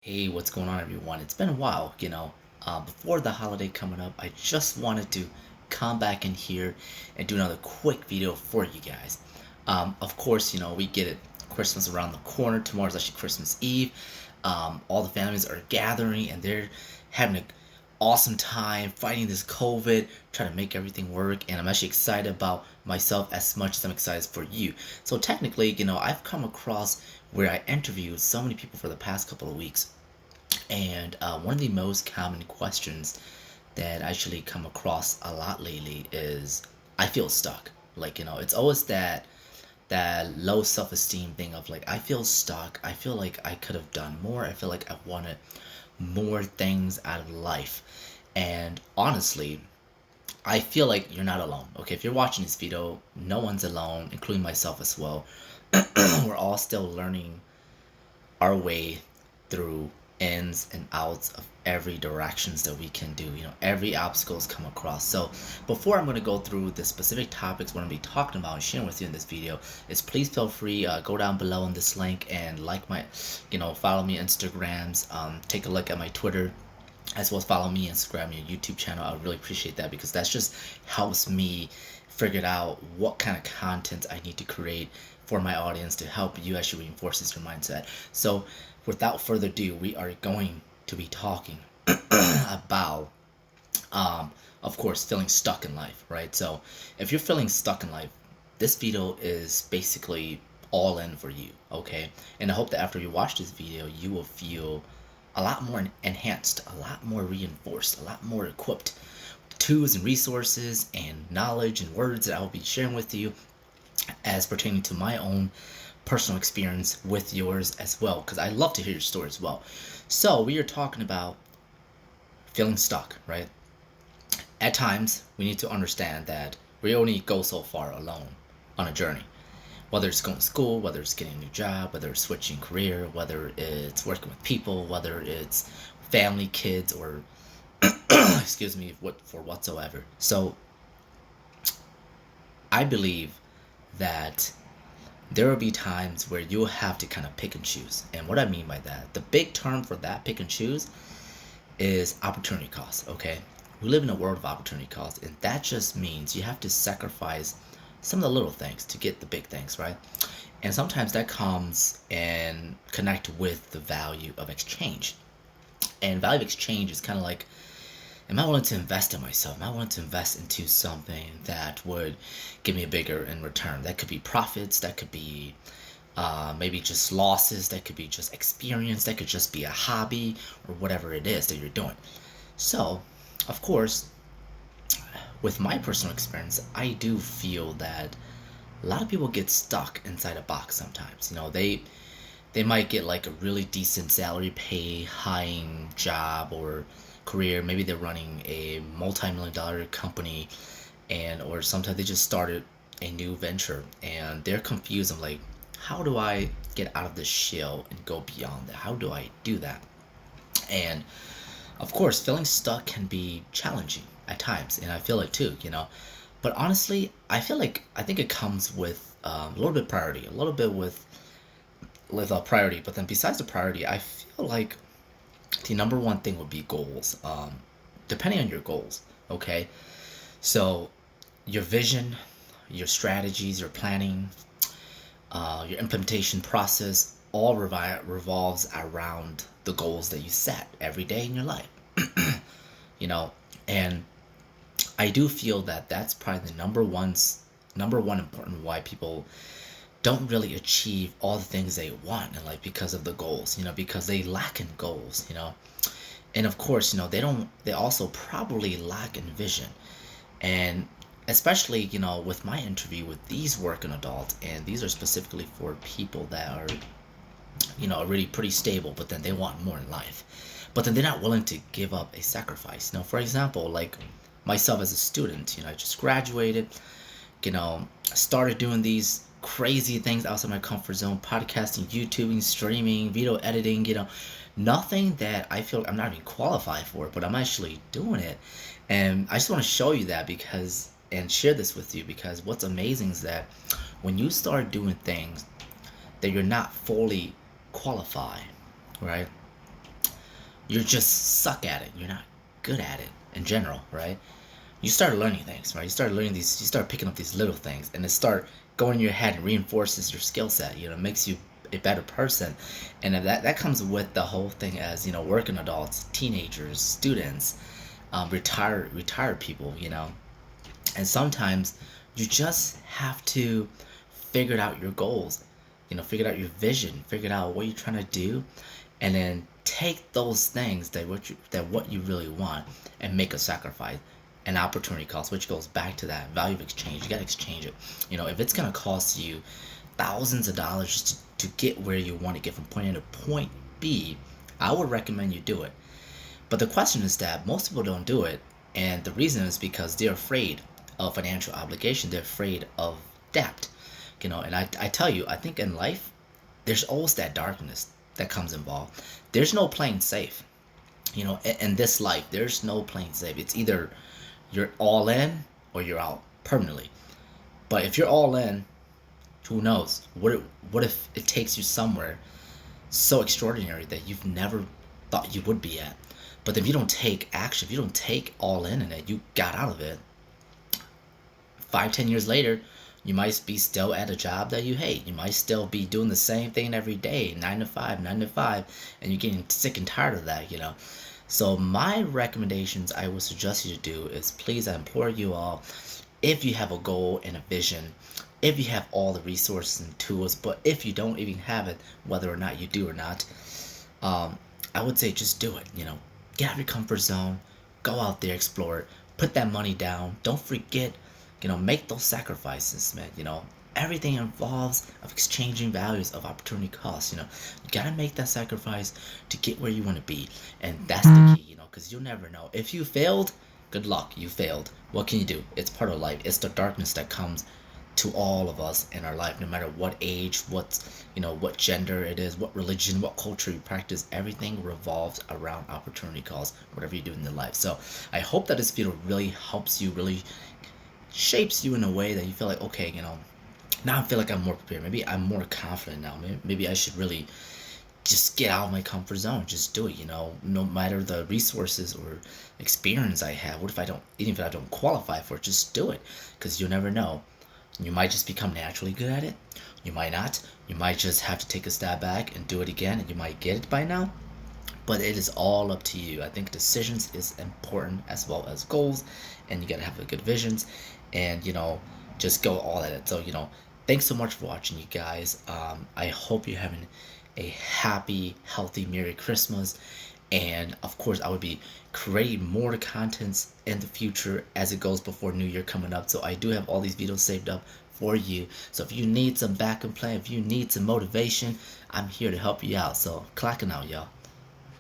Hey, what's going on, everyone? It's been a while, Before the holiday coming up, I just wanted to come back in here and do another quick video for you guys. Of course, we get it. Christmas around the corner. Tomorrow's actually Christmas Eve. All the families are gathering and they're having an awesome time fighting this COVID, trying to make everything work. And I'm actually excited about myself as much as I'm excited for you. So technically, I've come across where I interviewed so many people for the past couple of weeks. And one of the most common questions that I actually come across a lot lately is I feel stuck. It's always that low self-esteem thing of like I feel stuck. I feel like I could have done more. I feel like I wanted more things out of life. And honestly, I feel like you're not alone. Okay, if you're watching this video, no one's alone, including myself as well. We're all still learning our way through ins and outs of every directions that we can do, every obstacles come across. So before I'm going to go through the specific topics we're going to be talking about and sharing with you in this video, is please feel free, go down below in this link and like my, follow me on Instagrams, take a look at my Twitter, as well as follow me on Instagram and YouTube channel. I would really appreciate that because that just helps me figure out what kind of content I need to create for my audience to help you actually reinforces your mindset. So without further ado, we are going to be talking about of course feeling stuck in life, right? So if you're feeling stuck in life, this video is basically all in for you, okay? And I hope that after you watch this video, you will feel a lot more enhanced, a lot more reinforced, a lot more equipped with tools and resources and knowledge and words that I will be sharing with you as pertaining to my own personal experience with yours as well, because I love to hear your story as well. So we are talking about feeling stuck, right? At times, we need to understand that we only go so far alone on a journey. Whether it's going to school, whether it's getting a new job, whether it's switching career, whether it's working with people, whether it's family, kids, or excuse me, for whatsoever. So I believe that there will be times where you'll have to kind of pick and choose. And what I mean by that, the big term for that pick and choose is opportunity cost, okay? We live in a world of opportunity cost, and that just means you have to sacrifice some of the little things to get the big things, right? And sometimes that comes and connect with the value of exchange. And value of exchange is kind of like, am I willing to invest in myself? Am I willing to invest into something that would give me a bigger in return? That could be profits, that could be maybe just losses, that could be just experience, that could just be a hobby or whatever it is that you're doing. So, of course, with my personal experience, I do feel that a lot of people get stuck inside a box sometimes. They might get like a really decent salary pay, high job or career. Maybe they're running a multi-million dollar company, and or sometimes they just started a new venture and they're confused. I'm like, how do I get out of this shell and go beyond that? How do I do that? And of course, feeling stuck can be challenging at times, and I feel it too. But honestly, I think it comes with a little bit of priority, a little bit with a priority. But then besides the priority, I feel like the number one thing would be goals. Depending on your goals, okay. So your vision, your strategies, your planning, your implementation process all revolves around the goals that you set every day in your life. you know and I do feel that that's probably the number one important why people don't really achieve all the things they want in life, because of the goals, because they lack in goals. And of course, they also probably lack in vision. And especially, with my interview with these working adults, and these are specifically for people that are, really pretty stable, but then they want more in life. But then they're not willing to give up a sacrifice. For example, like myself as a student, I just graduated, started doing these crazy things outside my comfort zone, podcasting, YouTubing, streaming, video editing, nothing that I feel I'm not even qualified for, but I'm actually doing it. And I just want to show you that and share this with you, because what's amazing is that when you start doing things that you're not fully qualified, right? you're just suck at it. You're not good at it in general, right? You start learning things, right? You start picking up these little things, and it start going in your head and reinforces your skill set. Makes you a better person, and if that comes with the whole thing as working adults, teenagers, students, retired people, and sometimes you just have to figure out your goals, figure out your vision, figure out what you're trying to do, and then take those things that what you really want and make a sacrifice, an opportunity cost, which goes back to that value of exchange. You got to exchange it. If it's gonna cost you thousands of dollars to get where you want to get from point A to point B, I would recommend you do it. But the question is that most people don't do it, and the reason is because they're afraid of financial obligation. They're afraid of debt. And I tell you, I think in life, there's always that darkness that comes involved. There's no playing safe. In this life, there's no playing safe. It's either you're all in or you're out permanently. But if you're all in, who knows? What if it takes you somewhere so extraordinary that you've never thought you would be at? But if you don't take action, if you don't take all in it, you got out of it. 5, 10 years later, you might be still at a job that you hate. You might still be doing the same thing every day, 9 to 5, 9 to 5, and you're getting sick and tired of that. So my recommendations I would suggest you to do is, please, I implore you all, if you have a goal and a vision, if you have all the resources and tools, but if you don't even have it, whether or not you do or not, I would say just do it. Get out of your comfort zone, go out there, explore it, put that money down. Don't forget, make those sacrifices, man. Everything involves of exchanging values of opportunity costs. You gotta make that sacrifice to get where you want to be, and that's the key. Because you'll never know. If you failed, good luck. You failed. What can you do? It's part of life. It's the darkness that comes to all of us in our life, no matter what age, what gender it is, what religion, what culture you practice. Everything revolves around opportunity costs, whatever you do in your life. So I hope that this video really helps you, really shapes you in a way that you feel like, okay, now I feel like I'm more prepared. Maybe I'm more confident now. Maybe I should really just get out of my comfort zone. Just do it. No matter the resources or experience I have. What if I don't, even if I don't qualify for it, just do it. Because you'll never know. You might just become naturally good at it. You might not. You might just have to take a step back and do it again, and you might get it by now. But it is all up to you. I think decisions is important as well as goals, and you gotta have a good visions, and just go all at it. So thanks so much for watching, you guys. I hope you're having a happy, healthy, Merry Christmas. And of course, I would be creating more contents in the future as it goes before New Year coming up. So I do have all these videos saved up for you. So if you need some backup plan, if you need some motivation, I'm here to help you out. So clocking out, y'all.